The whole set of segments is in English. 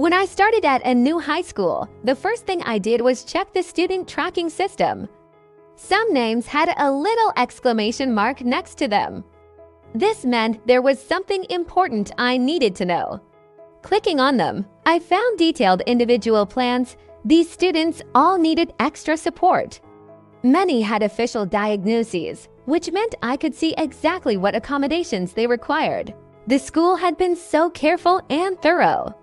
When I started at a new high school, the first thing I did was check the student tracking system. Some names had a little exclamation mark next to them. This meant there was something important I needed to know. Clicking on them, I found detailed individual plans. These students all needed extra support. Many had official diagnoses, which meant I could see exactly what accommodations they required. The school had been so careful and thorough.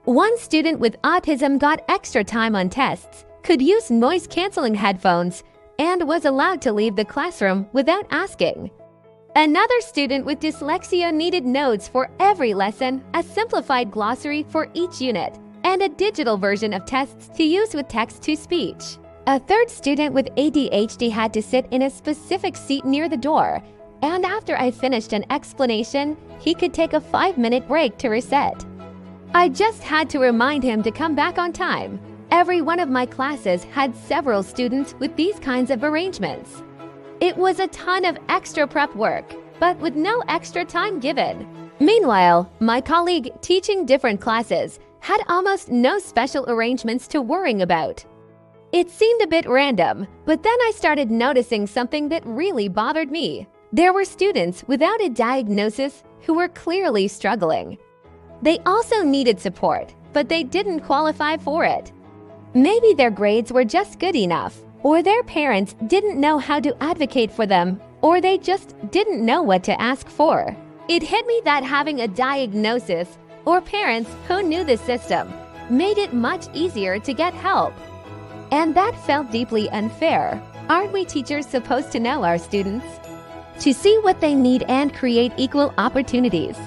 One student with autism got extra time on tests, could use noise-canceling headphones, and was allowed to leave the classroom without asking. Another student with dyslexia needed notes for every lesson, a simplified glossary for each unit, and a digital version of tests to use with text-to-speech. A third student with ADHD had to sit in a specific seat near the door, and after I finished an explanation, he could take a 5-minute break to reset. I just had to remind him to come back on time. Every one of my classes had several students with these kinds of arrangements. It was a ton of extra prep work, but with no extra time given. Meanwhile, my colleague teaching different classes had almost no special arrangements to worry about. It seemed a bit random, but then I started noticing something that really bothered me. There were students without a diagnosis who were clearly struggling. They also needed support, but they didn't qualify for it. Maybe their grades were just good enough, or their parents didn't know how to advocate for them, or they just didn't know what to ask for. It hit me that having a diagnosis or parents who knew the system made it much easier to get help. And that felt deeply unfair. Aren't we teachers supposed to know our students? To see what they need and create equal opportunities.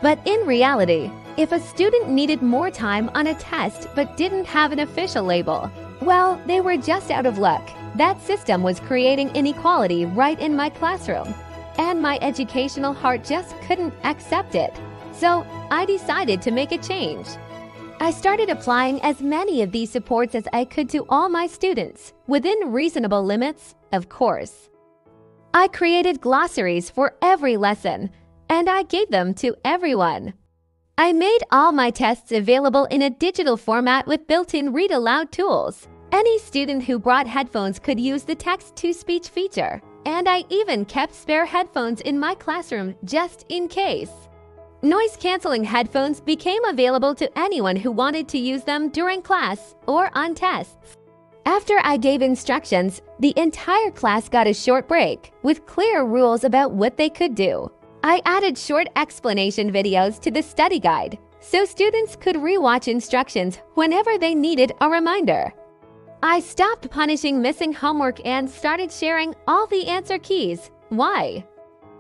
But in reality, if a student needed more time on a test but didn't have an official label, well, they were just out of luck. That system was creating inequality right in my classroom, and my educational heart just couldn't accept it. So I decided to make a change. I started applying as many of these supports as I could to all my students, within reasonable limits, of course. I created glossaries for every lesson, and I gave them to everyone. I made all my tests available in a digital format with built-in read-aloud tools. Any student who brought headphones could use the text-to-speech feature, and I even kept spare headphones in my classroom just in case. Noise-canceling headphones became available to anyone who wanted to use them during class or on tests. After I gave instructions, the entire class got a short break with clear rules about what they could do. I added short explanation videos to the study guide so students could rewatch instructions whenever they needed a reminder. I stopped punishing missing homework and started sharing all the answer keys. Why?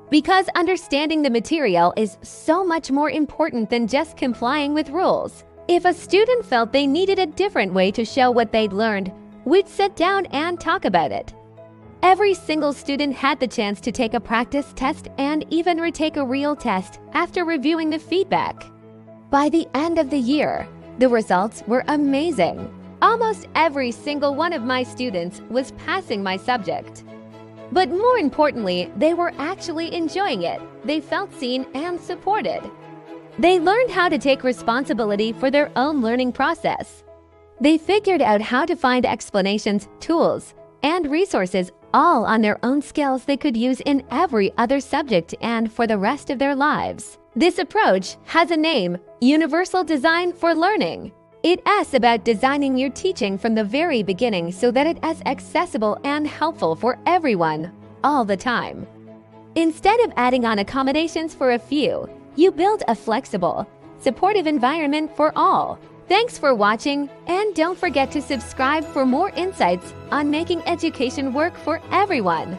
Because understanding the material is so much more important than just complying with rules. If a student felt they needed a different way to show what they'd learned, we'd sit down and talk about it. Every single student had the chance to take a practice test and even retake a real test after reviewing the feedback. By the end of the year, the results were amazing. Almost every single one of my students was passing my subject. But more importantly, they were actually enjoying it. They felt seen and supported. They learned how to take responsibility for their own learning process. They figured out how to find explanations, tools, and resources all on their own skills they could use in every other subject and for the rest of their lives. This approach has a name: Universal Design for Learning. It's about designing your teaching from the very beginning so that it is accessible and helpful for everyone, all the time. Instead of adding on accommodations for a few, you build a flexible, supportive environment for all. Thanks for watching, and don't forget to subscribe for more insights on making education work for everyone.